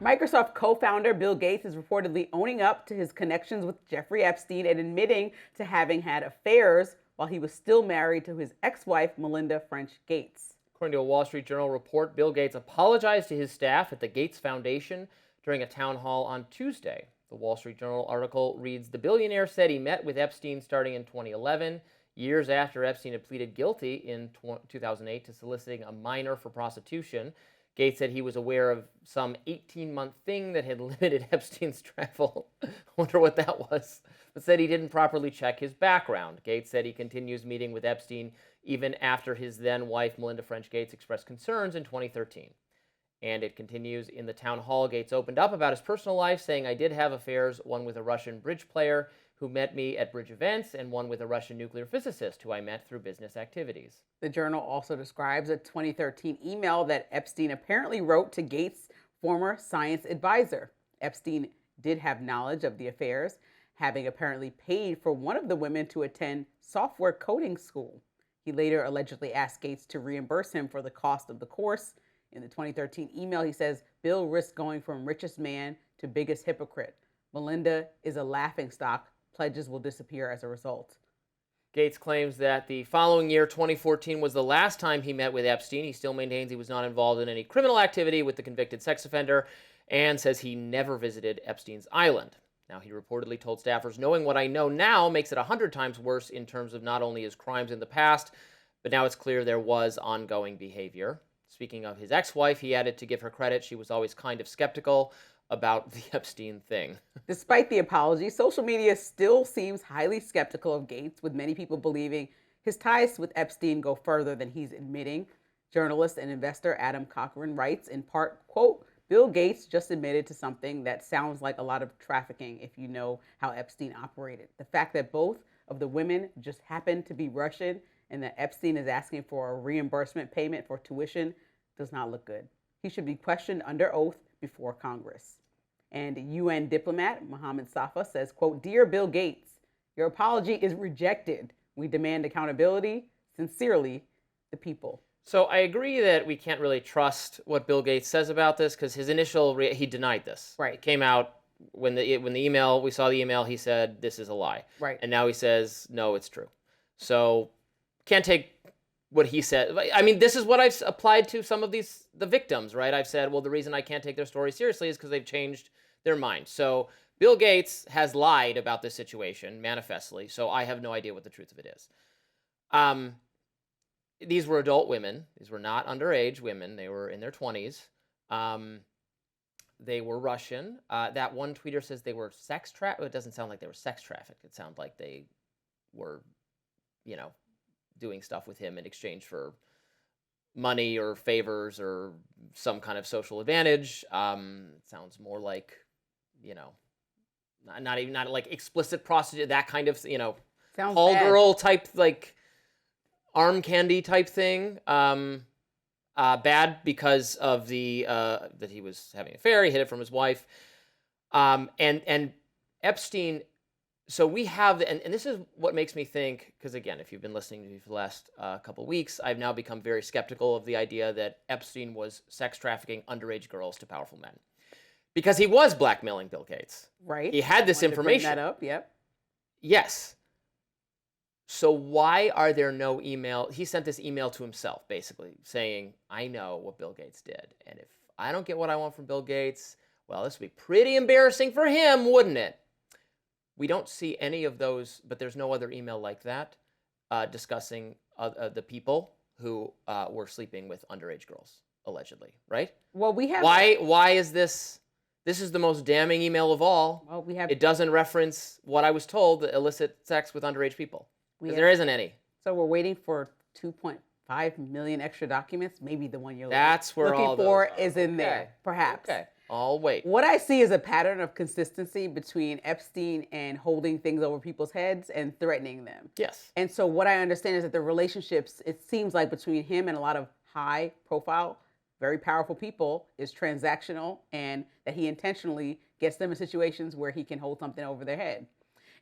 Microsoft co-founder Bill Gates is reportedly owning up to his connections with Jeffrey Epstein and admitting to having had affairs while he was still married to his ex-wife, Melinda French Gates. According to a Wall Street Journal report, Bill Gates apologized to his staff at the Gates Foundation during a town hall on Tuesday. The Wall Street Journal article reads, the billionaire said he met with Epstein starting in 2011, years after Epstein had pleaded guilty in 2008 to soliciting a minor for prostitution. Gates said he was aware of some 18-month thing that had limited Epstein's travel. I wonder what that was. But said he didn't properly check his background. Gates said he continues meeting with Epstein even after his then-wife, Melinda French Gates, expressed concerns in 2013. And it continues, in the town hall, Gates opened up about his personal life, saying, I did have affairs, one with a Russian bridge player who met me at bridge events, and one with a Russian nuclear physicist who I met through business activities. The journal also describes a 2013 email that Epstein apparently wrote to Gates' former science advisor. Epstein did have knowledge of the affairs, having apparently paid for one of the women to attend software coding school. He later allegedly asked Gates to reimburse him for the cost of the course. In the 2013 email, he says, Bill risked going from richest man to biggest hypocrite. Melinda is a laughingstock. Pledges will disappear as a result. Gates claims that the following year, 2014, was the last time he met with Epstein. He still maintains he was not involved in any criminal activity with the convicted sex offender and says he never visited Epstein's island. Now, he reportedly told staffers, knowing what I know now makes it 100 times worse in terms of not only his crimes in the past, but now it's clear there was ongoing behavior. Speaking of his ex-wife, he added, to give her credit, she was always kind of skeptical about the Epstein thing. Despite the apology, social media still seems highly skeptical of Gates, with many people believing his ties with Epstein go further than he's admitting. Journalist and investor Adam Cochran writes, in part, quote, Bill Gates just admitted to something that sounds like a lot of trafficking if you know how Epstein operated. The fact that both of the women just happened to be Russian and that Epstein is asking for a reimbursement payment for tuition does not look good. He should be questioned under oath before Congress. And UN diplomat Mohammed Safa says, quote, Dear Bill Gates, your apology is rejected. We demand accountability. Sincerely, the people. So I agree that we can't really trust what Bill Gates says about this because his initial, he denied this. Right. It came out when the email, we saw the email, he said, this is a lie. Right. And now he says, no, it's true. So can't take what he said. I mean, this is what I've applied to some of the victims, right? I've said, well, the reason I can't take their story seriously is because they've changed their mind. So Bill Gates has lied about this situation manifestly, so I have no idea what the truth of it is. These were adult women. These were not underage women. They were in their 20s. They were Russian. That one tweeter says they were sex trafficked. It doesn't sound like they were sex trafficked. It sounds like they were, doing stuff with him in exchange for money or favors or some kind of social advantage. It sounds more like, not like explicit prostitute, that kind of, call girl type, like arm candy type thing. Bad because of the that he was having an affair. He hid it from his wife. And Epstein. So we have, and this is what makes me think, because again, if you've been listening to me for the last couple of weeks, I've now become very skeptical of the idea that Epstein was sex trafficking underage girls to powerful men. Because he was blackmailing Bill Gates. Right. He had this information. Bring that up, yep. Yes. So why are there no email? He sent this email to himself, basically, saying, I know what Bill Gates did. And if I don't get what I want from Bill Gates, well, this would be pretty embarrassing for him, wouldn't it? We don't see any of those, but there's no other email like that discussing the people who were sleeping with underage girls, allegedly, right? Well, we have... Why is this... This is the most damning email of all. Well, we have... It doesn't reference what I was told, the illicit sex with underage people. Because there isn't any. So we're waiting for 2.5 million extra documents. Maybe the one you're That's where looking all for those is in there, perhaps. Okay. I'll wait. What I see is a pattern of consistency between Epstein and holding things over people's heads and threatening them. Yes. And so what I understand is that the relationships, it seems like between him and a lot of high profile, very powerful people is transactional, and that he intentionally gets them in situations where he can hold something over their head.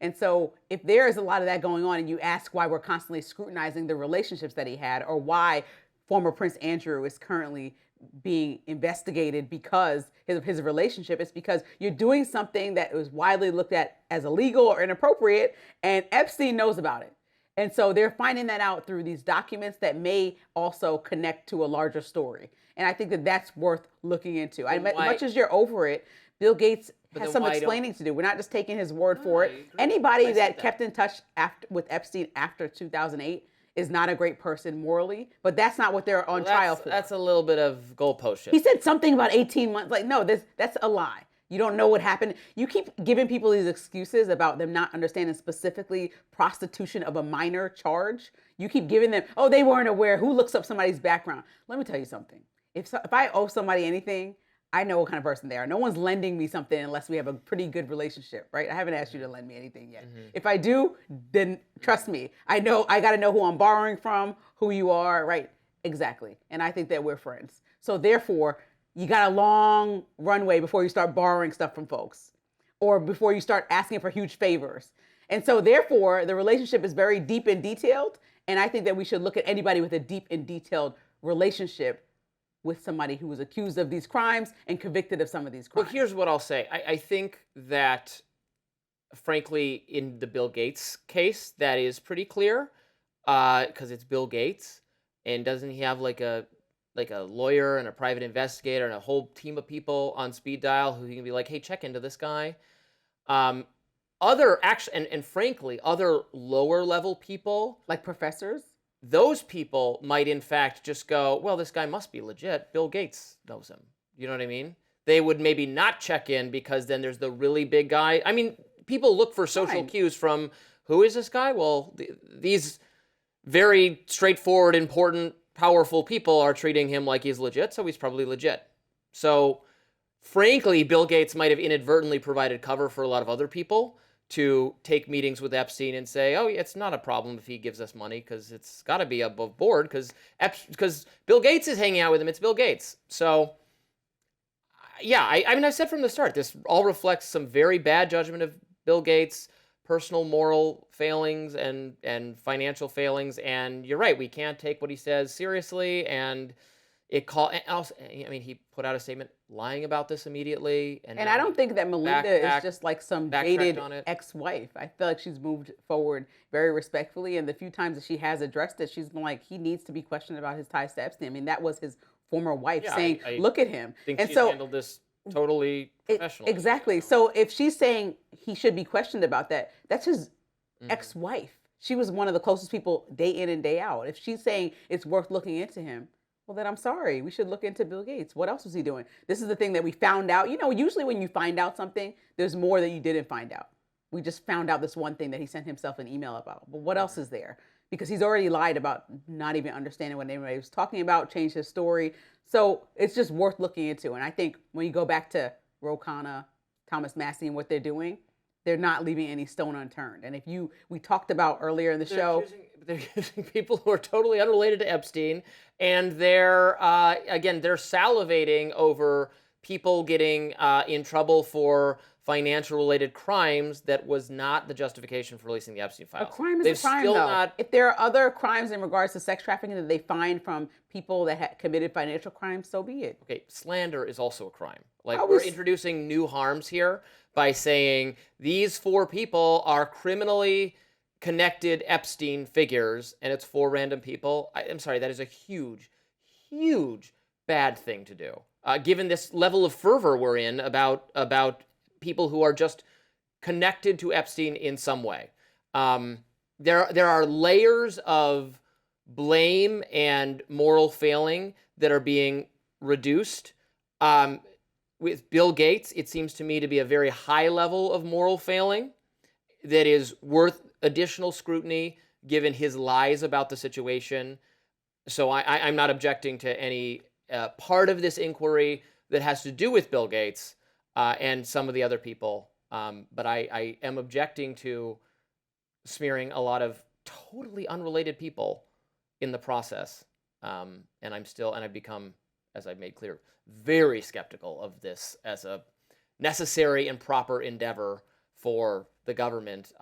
And so if there is a lot of that going on and you ask why we're constantly scrutinizing the relationships that he had, or why former Prince Andrew is currently being investigated because his relationship. It's because you're doing something that was widely looked at as illegal or inappropriate, and Epstein knows about it. And so they're finding that out through these documents that may also connect to a larger story. And I think that that's worth looking into. As much as you're over it, Bill Gates has some explaining to do. We're not just taking his word for it. Anybody that kept in touch with Epstein after 2008 is not a great person morally, but that's not what they're on trial for. That's a little bit of goalpost shift. He said something about 18 months. Like, no, that's a lie. You don't know what happened. You keep giving people these excuses about them not understanding specifically prostitution of a minor charge. You keep giving them, oh, they weren't aware. Who looks up somebody's background? Let me tell you something. If I owe somebody anything, I know what kind of person they are. No one's lending me something unless we have a pretty good relationship, right? I haven't asked you to lend me anything yet. If I do, then trust me. I got to know who I'm borrowing from, who you are, right? Exactly. And I think that we're friends. So therefore, you got a long runway before you start borrowing stuff from folks or before you start asking for huge favors. And so therefore, the relationship is very deep and detailed. And I think that we should look at anybody with a deep and detailed relationship with somebody who was accused of these crimes and convicted of some of these crimes. Well, here's what I'll say. I think that, frankly, in the Bill Gates case, that is pretty clear because it's Bill Gates. And doesn't he have like a lawyer and a private investigator and a whole team of people on speed dial who can be like, hey, check into this guy. Frankly, other lower level people, like professors, those people might in fact just go, well, this guy must be legit. Bill Gates knows him. You know what I mean? They would maybe not check in because then there's the really big guy. I mean, people look for social cues from, who is this guy? Well, these very straightforward, important, powerful people are treating him like he's legit, so he's probably legit. So, frankly, Bill Gates might have inadvertently provided cover for a lot of other people to take meetings with Epstein and say, oh, it's not a problem if he gives us money because it's got to be above board because Bill Gates is hanging out with him. It's Bill Gates. So, yeah, I mean, I said from the start, this all reflects some very bad judgment of Bill Gates, personal moral failings and financial failings. And you're right, we can't take what he says seriously. And he put out a statement lying about this immediately. And I don't think that Melinda is just like some jaded ex-wife. I feel like she's moved forward very respectfully. And the few times that she has addressed it, she's been like, he needs to be questioned about his ties to Epstein. I mean, that was his former wife saying, look at him. I think she's handled this totally professionally. Exactly. So if she's saying he should be questioned about that, that's his ex-wife. She was one of the closest people day in and day out. If she's saying it's worth looking into him, well, then I'm sorry. We should look into Bill Gates. What else was he doing? This is the thing that we found out. You know, usually when you find out something, there's more that you didn't find out. We just found out this one thing that he sent himself an email about. But what else is there? Because he's already lied about not even understanding what anybody was talking about, changed his story. So it's just worth looking into. And I think when you go back to Ro Khanna, Thomas Massie, and what they're doing, they're not leaving any stone unturned. And we talked about earlier in the show. They're using people who are totally unrelated to Epstein, and they're salivating over people getting in trouble for financial-related crimes that was not the justification for releasing the Epstein files. A crime is a crime, though. If there are other crimes in regards to sex trafficking that they find from people that had committed financial crimes, so be it. Okay, slander is also a crime. Like, we're introducing new harms here by saying these 4 people are criminally connected Epstein figures, and it's 4 random people. I'm sorry, that is a huge, huge bad thing to do. Given this level of fervor we're in about people who are just connected to Epstein in some way. There are layers of blame and moral failing that are being reduced. With Bill Gates, it seems to me to be a very high level of moral failing that is worth additional scrutiny given his lies about the situation. So I'm not objecting to any part of this inquiry that has to do with Bill Gates and some of the other people. But I am objecting to smearing a lot of totally unrelated people in the process. And I've become, as I've made clear, very skeptical of this as a necessary and proper endeavor for the government.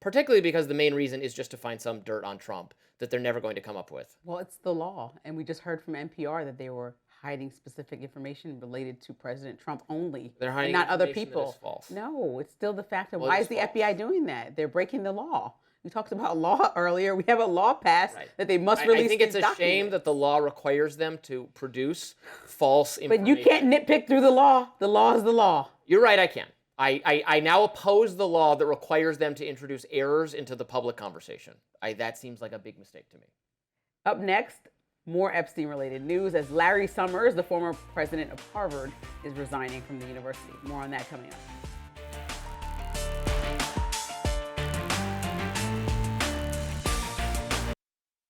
particularly because the main reason is just to find some dirt on Trump that they're never going to come up with. Well, it's the law. And we just heard from NPR that they were hiding specific information related to President Trump only, They're hiding and not other information that people. is false. No, it's still the fact of Well, why it is is the FBI doing that? They're breaking the law. We talked about law earlier. We have a law passed that they must release. I think it's these a documents. shame that the law requires them to produce false information. But you can't nitpick through the law. The law is the law. You're right, I can. I now oppose the law that requires them to introduce errors into the public conversation. That seems like a big mistake to me. Up next, more Epstein-related news as Larry Summers, the former president of Harvard, is resigning from the university. More on that coming up.